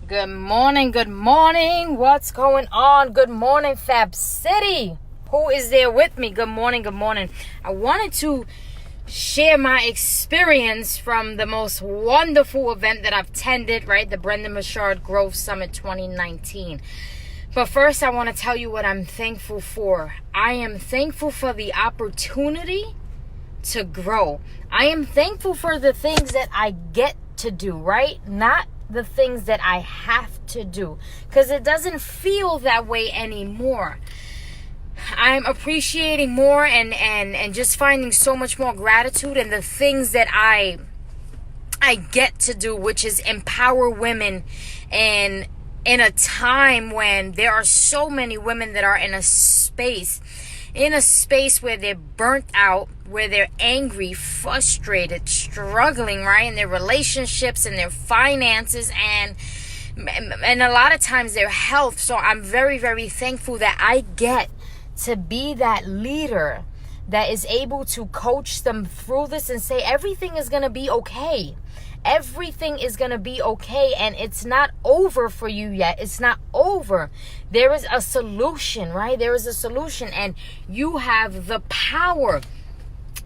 Good morning, good morning. What's going on? Good morning, Fab City. Who is there with me? Good morning, good morning. I wanted to share my experience from the most wonderful event that I've attended, right? The Brendon Burchard Growth Summit 2019. But first, I want to tell you what I'm thankful for. I am thankful for the opportunity to grow. I am thankful for the things that I get to do, right? Not the things that I have to do, because it doesn't feel that way anymore. I'm appreciating more and just finding so much more gratitude in the things that I get to do, which is empower women. And in a time when there are so many women that are in a space where they're burnt out, where they're angry, frustrated, struggling, right, in their relationships and their finances and a lot of times their health. So I'm very, very thankful that I get to be that leader that is able to coach them through this and say everything is going to be okay. Everything is going to be okay, and it's not over for you yet. It's not over. There is a solution, right? There is a solution, and you have the power.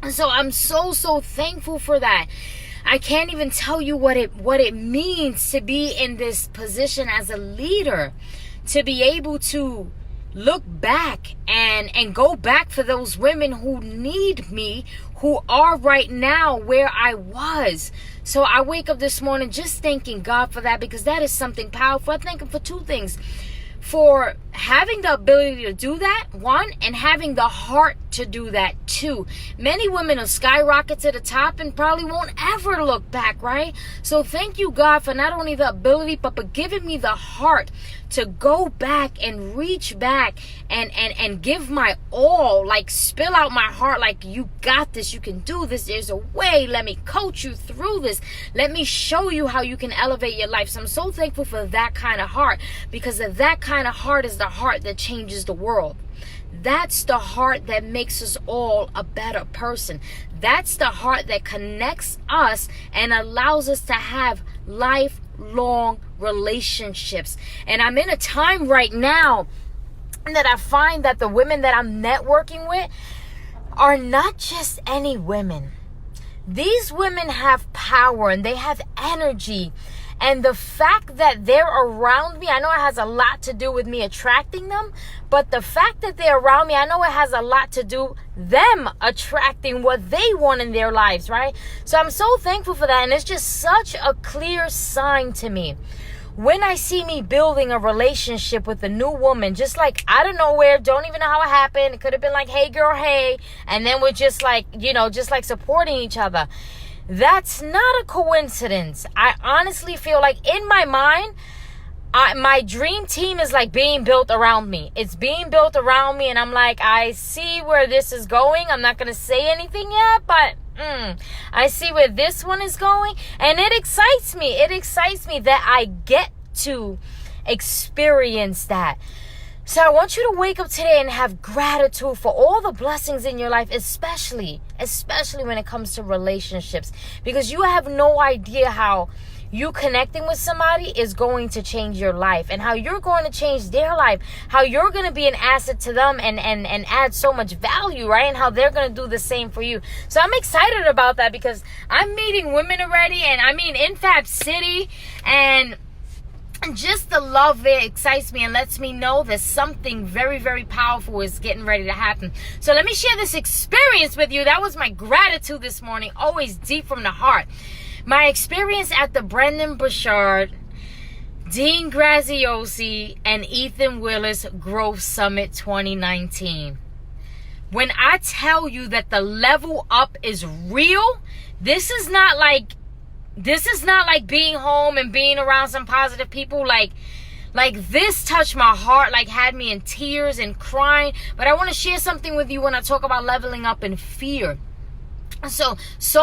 So I'm so thankful for that. I can't even tell you what it means to be in this position as a leader, to be able to look back and go back for those women who need me, who are right now where I was. So I wake up this morning just thanking God for that, because that is something powerful. I thank Him for two things: for having the ability to do that, one, and having the heart to do that, two. Many women will skyrocket to the top and probably won't ever look back, right? So thank you, God, for not only the ability, but for giving me the heart to go back and reach back and give my all, like spill out my heart, like, you got this, you can do this, there's a way, let me coach you through this, let me show you how you can elevate your life. So I'm so thankful for that kind of heart, because of that kind of heart is the heart that changes the world. That's the heart that makes us all a better person. That's the heart that connects us and allows us to have lifelong relationships. And I'm in a time right now that I find that the women that I'm networking with are not just any women. These women have power and they have energy. And the fact that they're around me, I know it has a lot to do with me attracting them, but the fact that they're around me, I know it has a lot to do them attracting what they want in their lives, right? So I'm so thankful for that. And it's just such a clear sign to me when I see me building a relationship with a new woman, just like out of nowhere, don't even know how it happened. It could have been like, hey girl, hey. And then we're just like, just like supporting each other. That's not a coincidence. I honestly feel like in my mind, my dream team is like being built around me. It's being built around me, and I'm like, I see where this is going. I'm not going to say anything yet, but I see where this one is going, and it excites me. It excites me that I get to experience that. So I want you to wake up today and have gratitude for all the blessings in your life, especially when it comes to relationships, because you have no idea how you connecting with somebody is going to change your life, and how you're going to change their life, how you're going to be an asset to them and add so much value, right? And how they're going to do the same for you. So I'm excited about that, because I'm meeting women already, and I mean in Fab City, and just the love there excites me and lets me know that something very, very powerful is getting ready to happen. So let me share this experience with you. That was my gratitude this morning, always deep from the heart. My experience at the Brendon Burchard, Dean Graziosi, and Ethan Willis Growth Summit 2019. When I tell you that the level up is real, this is not like being home and being around some positive people. Like this touched my heart, like had me in tears and crying. But I want to share something with you when I talk about leveling up in fear. So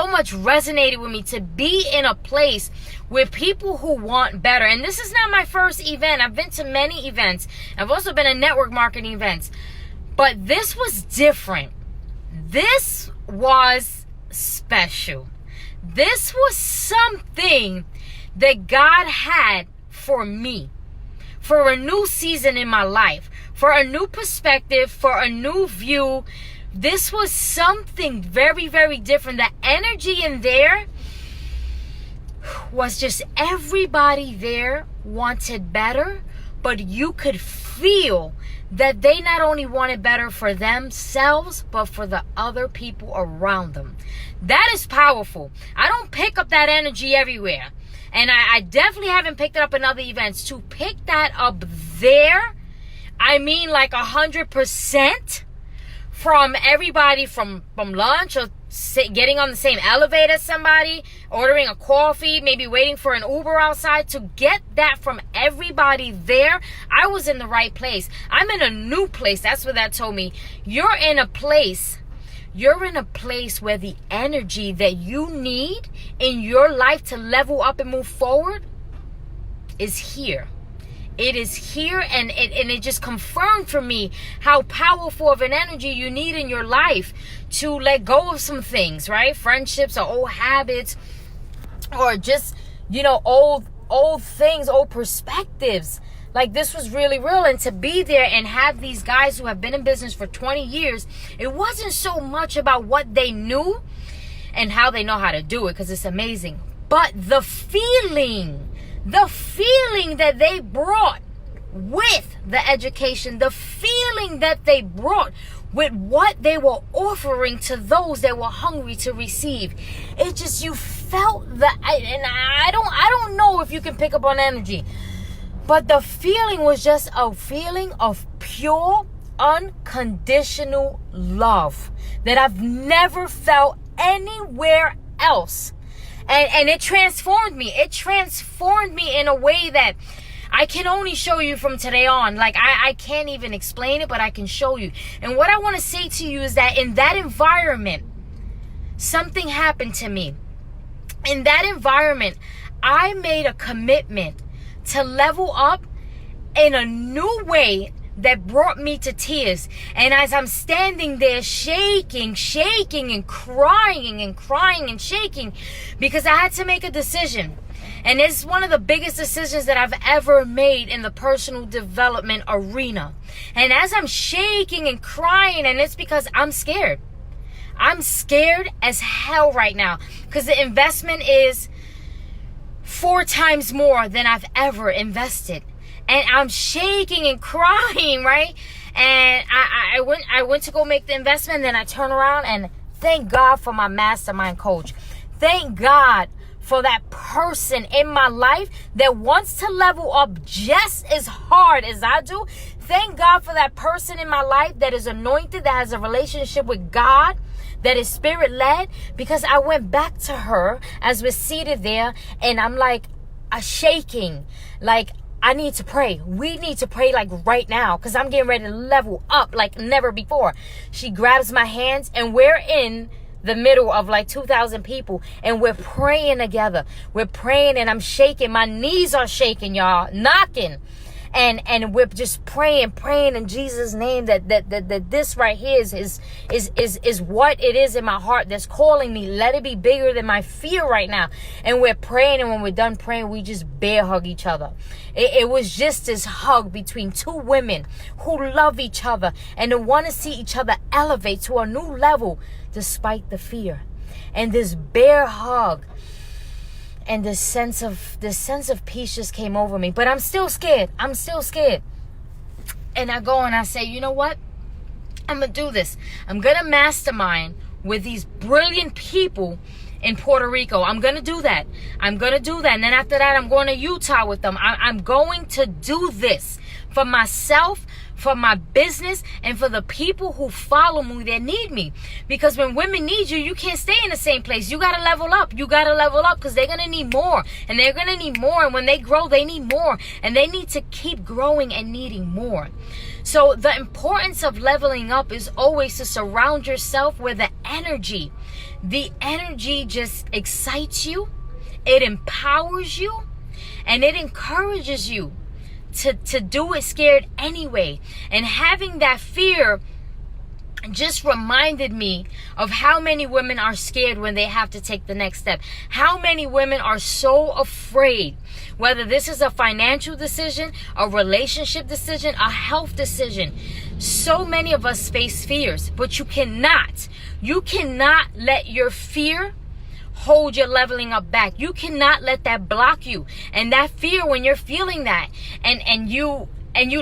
much resonated with me to be in a place with people who want better. And this is not my first event. I've been to many events. I've also been at network marketing events. But this was different. This was special. This was something that God had for me, for a new season in my life, for a new perspective, for a new view. This was something very, very different. The energy in there was just everybody there wanted better, but you could feel that they not only wanted better for themselves, but for the other people around them. That is powerful. I don't pick up that energy everywhere. And I definitely haven't picked it up in other events. To pick that up there, I mean like 100%, from everybody from lunch or getting on the same elevator as somebody, ordering a coffee, maybe waiting for an Uber outside. To get that from everybody there, I was in the right place. I'm in a new place. That's what that told me. You're in a place where the energy that you need in your life to level up and move forward is here. It is here, and it just confirmed for me how powerful of an energy you need in your life to let go of some things, right? Friendships or old habits, or just, old things, old perspectives. Like, this was really real. And to be there and have these guys who have been in business for 20 years, it wasn't so much about what they knew and how they know how to do it, because it's amazing, but the feeling that they brought with the education, the feeling that they brought with what they were offering to those that were hungry to receive. It just, you felt that, and I don't know if you can pick up on energy, but the feeling was just a feeling of pure, unconditional love that I've never felt anywhere else. And it transformed me. It transformed me in a way that I can only show you from today on. Like, I can't even explain it, but I can show you. And what I want to say to you is that in that environment, something happened to me. In that environment, I made a commitment to level up in a new way that brought me to tears. And as I'm standing there shaking and crying and shaking, because I had to make a decision. And it's one of the biggest decisions that I've ever made in the personal development arena. And as I'm shaking and crying, and it's because I'm scared. I'm scared as hell right now, because the investment is 4 times more than I've ever invested. And I'm shaking and crying, right? And I went to go make the investment, and then I turn around, and thank God for my mastermind coach. Thank God for that person in my life that wants to level up just as hard as I do. Thank God for that person in my life that is anointed, that has a relationship with God, that is spirit-led, because I went back to her as we're seated there, and I'm like, shaking, like, I need to pray. We need to pray like right now, because I'm getting ready to level up like never before. She grabs my hands, and we're in the middle of like 2,000 people, and we're praying together. We're praying, and I'm shaking. My knees are shaking, y'all, knocking. And we're just praying in Jesus' name that this right here is what it is in my heart that's calling me. Let it be bigger than my fear right now. And we're praying, and when we're done praying, we just bear hug each other. It was just this hug between 2 women who love each other and who want to see each other elevate to a new level despite the fear. And this bear hug, and this sense of peace just came over me. But I'm still scared. And I go and I say, you know what? I'm going to do this. I'm going to mastermind with these brilliant people in Puerto Rico. I'm going to do that. And then after that, I'm going to Utah with them. I'm going to do this for myself, for my business, and for the people who follow me that need me. Because when women need you, you can't stay in the same place. You got to level up. Because they're going to need more. And they're going to need more. And when they grow, they need more. And they need to keep growing and needing more. So the importance of leveling up is always to surround yourself where the energy just excites you. It empowers you. And it encourages you to do it scared anyway. And having that fear just reminded me of how many women are scared when they have to take the next step. How many women are so afraid, whether this is a financial decision, a relationship decision, a health decision. So many of us face fears, but you cannot let your fear hold your leveling up back. You cannot let that block you. And that fear, when you're feeling that and you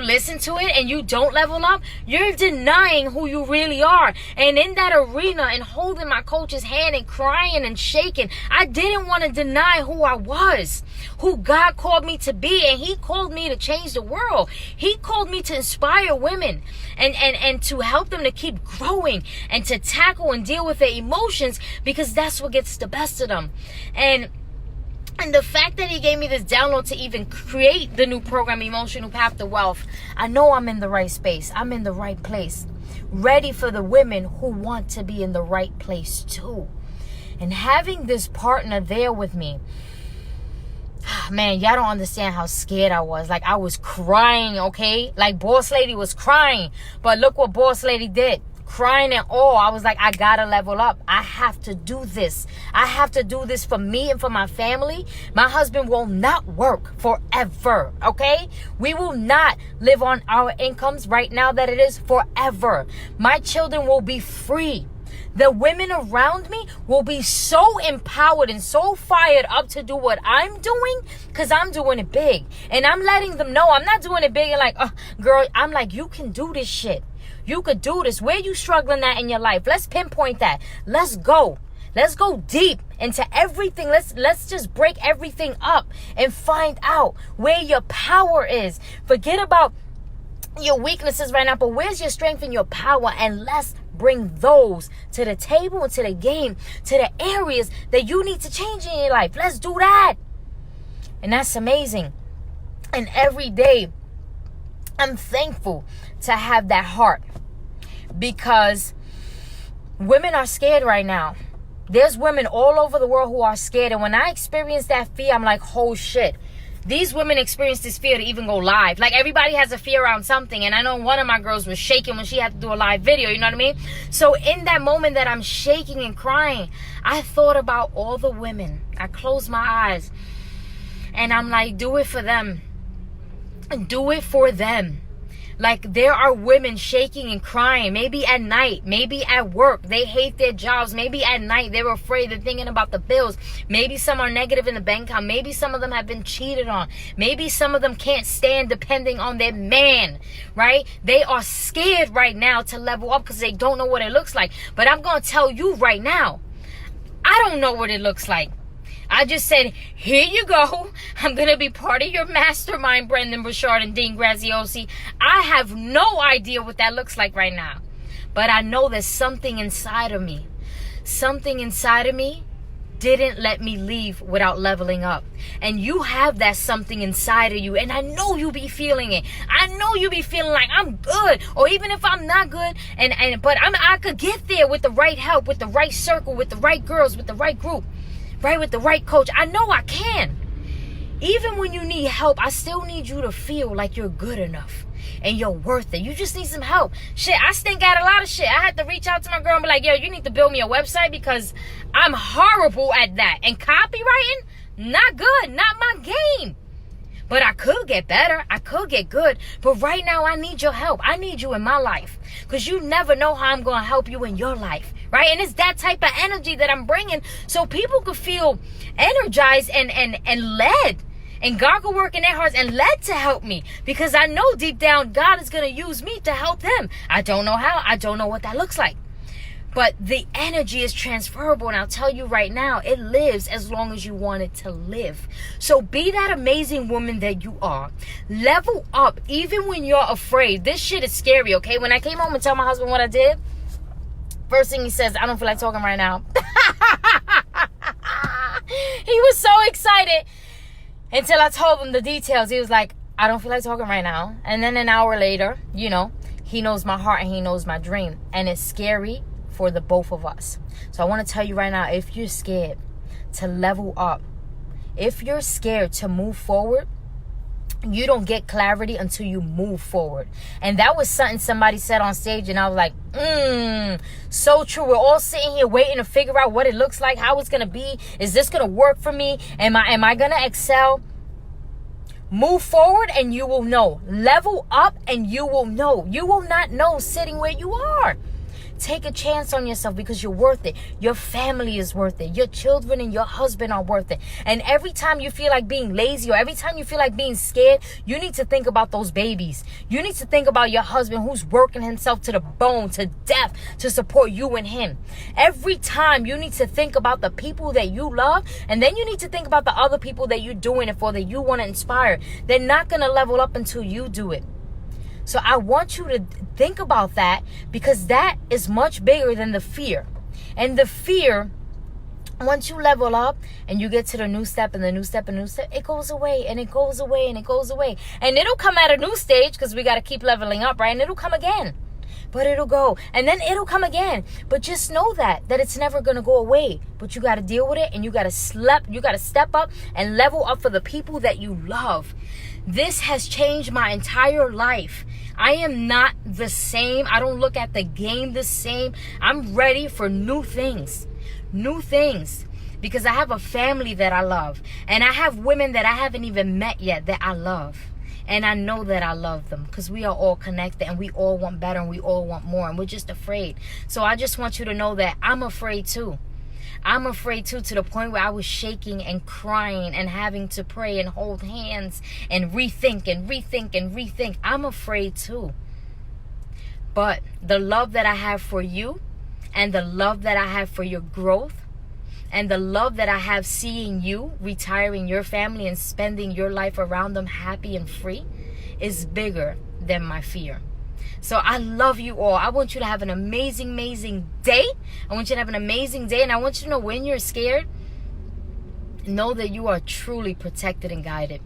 listen to it and you don't level up, you're denying who you really are. And in that arena and holding my coach's hand and crying and shaking, I didn't want to deny who I was, who God called me to be. And he called me to change the world. He called me to inspire women and to help them to keep growing and to tackle and deal with their emotions, because that's what gets the best of them. And the fact that he gave me this download to even create the new program, Emotional Path to Wealth, I know I'm in the right space. I'm in the right place. Ready for the women who want to be in the right place too. And having this partner there with me, man, y'all don't understand how scared I was. Like, I was crying, okay? Like, Boss Lady was crying. But look what Boss Lady did. Crying and all. I was like, I gotta level up. I have to do this. I have to do this for me and for my family. My husband will not work forever, okay? We will not live on our incomes right now that it is forever. My children will be free. The women around me will be so empowered and so fired up to do what I'm doing, because I'm doing it big. And I'm letting them know I'm not doing it big and like, oh, girl, I'm like, you can do this shit. You could do this. Where you struggling at in your life? Let's pinpoint that. Let's go. Let's go deep into everything. Let's just break everything up and find out where your power is. Forget about your weaknesses right now, but where's your strength and your power? And let's bring those to the table and to the game, to the areas that you need to change in your life. Let's do that. And that's amazing. And every day, I'm thankful to have that heart, because women are scared right now. There's women all over the world who are scared. And when I experience that fear, I'm like, oh shit. These women experience this fear to even go live. Like, everybody has a fear around something. And I know one of my girls was shaking when she had to do a live video. You know what I mean? So in that moment that I'm shaking and crying, I thought about all the women. I closed my eyes and I'm like, do it for them. Do it for them. Like, there are women shaking and crying, maybe at night, maybe at work. They hate their jobs. Maybe at night they're afraid. They're thinking about the bills. Maybe some are negative in the bank account. Maybe some of them have been cheated on. Maybe some of them can't stand depending on their man, right? They are scared right now to level up because they don't know what it looks like. But I'm going to tell you right now, I don't know what it looks like. I just said, here you go. I'm going to be part of your mastermind, Brendan Burchard and Dean Graziosi. I have no idea what that looks like right now. But I know there's something inside of me. Something inside of me didn't let me leave without leveling up. And you have that something inside of you. And I know you be feeling it. I know you be feeling like I'm good. Or even if I'm not good. But I could get there with the right help, with the right circle, with the right girls, with the right group. Right, with the right coach. I know I can. Even when you need help, I still need you to feel like you're good enough and you're worth it. You just need some help. Shit, I stink at a lot of shit. I had to reach out to my girl and be like, yo, you need to build me a website because I'm horrible at that. And copywriting, not good, not my game. But I could get better. I could get good. But right now, I need your help. I need you in my life. Because you never know how I'm going to help you in your life. Right? And it's that type of energy that I'm bringing so people could feel energized and led. And God could work in their hearts and led to help me. Because I know deep down God is going to use me to help them. I don't know how. I don't know what that looks like. But the energy is transferable. And I'll tell you right now, it lives as long as you want it to live. So be that amazing woman that you are. Level up even when you're afraid. This shit is scary, okay? When I came home and told my husband what I did, first thing he says, I don't feel like talking right now. He was so excited until I told him the details. He was like, I don't feel like talking right now. And then an hour later, you know, he knows my heart and he knows my dream. And it's scary for the both of us. So I want to tell you right now, if you're scared to level up, if you're scared to move forward, You don't get clarity until you move forward. And that was something somebody said on stage, and I was like, so true. We're all sitting here waiting to figure out what it looks like, how it's gonna be. Is this gonna work for me? Am I gonna excel? Move forward and you will know. Level up and you will know. You will not know sitting where you are. Take a chance on yourself, because you're worth it. Your family is worth it. Your children and your husband are worth it. And every time you feel like being lazy, or every time you feel like being scared, you need to think about those babies. You need to think about your husband, who's working himself to the bone, to death, to support you and him. Every time you need to think about the people that you love, and then you need to think about the other people that you're doing it for, that you want to inspire. They're not going to level up until you do it. So I want you to think about that, because that is much bigger than the fear. And the fear, once you level up and you get to the new step and the new step and new step, it goes away and it goes away and it goes away. And it'll come at a new stage, because we got to keep leveling up, right? And it'll come again. But it'll go. And then it'll come again. But just know that it's never going to go away. But you got to deal with it, and you got to step up and level up for the people that you love. This has changed my entire life. I am not the same. I don't look at the game the same. I'm ready for new things. New things. Because I have a family that I love. And I have women that I haven't even met yet that I love. And I know that I love them, because we are all connected and we all want better and we all want more, and we're just afraid. So I just want you to know that I'm afraid too. I'm afraid too, to the point where I was shaking and crying and having to pray and hold hands and rethink and rethink and rethink. I'm afraid too. But the love that I have for you, and the love that I have for your growth, and the love that I have seeing you retiring your family and spending your life around them happy and free, is bigger than my fear. So I love you all. I want you to have an amazing, amazing day. I want you to have an amazing day. And I want you to know, when you're scared, know that you are truly protected and guided.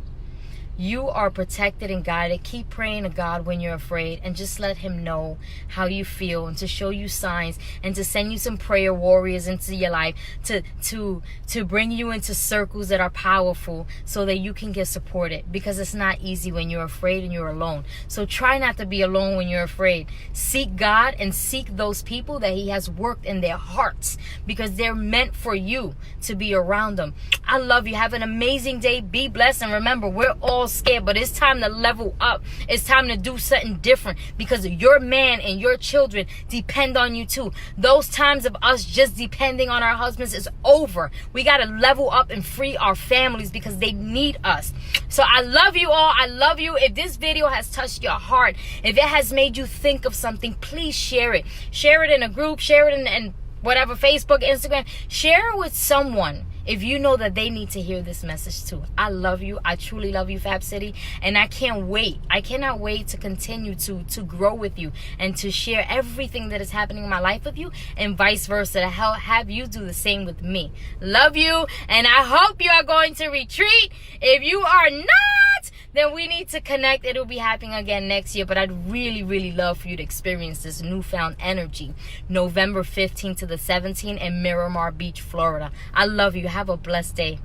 You are protected and guided. Keep praying to God when you're afraid, and just let him know how you feel, and to show you signs, and to send you some prayer warriors into your life, to bring you into circles that are powerful, so that you can get supported, because it's not easy when you're afraid and you're alone. So try not to be alone when you're afraid. Seek God and seek those people that he has worked in their hearts, because they're meant for you to be around them. I love you. Have an amazing day. Be blessed. And remember, we're all scared, but it's time to level up. It's time to do something different, because your man and your children depend on you too. Those times of us just depending on our husbands is over. We got to level up and free our families, because they need us. So I love you all. I love you. If this video has touched your heart, if it has made you think of something, please share it. Share it in a group. Share it in whatever, Facebook, Instagram. Share it with someone if you know that they need to hear this message too. I love you. I truly love you, Fab City. And I can't wait. I cannot wait to continue to grow with you, and to share everything that is happening in my life with you, and vice versa, to have you do the same with me. Love you. And I hope you are going to retreat. If you are not, then we need to connect. It'll be happening again next year. But I'd really, really love for you to experience this newfound energy. November 15th to the 17th in Miramar Beach, Florida. I love you. Have a blessed day.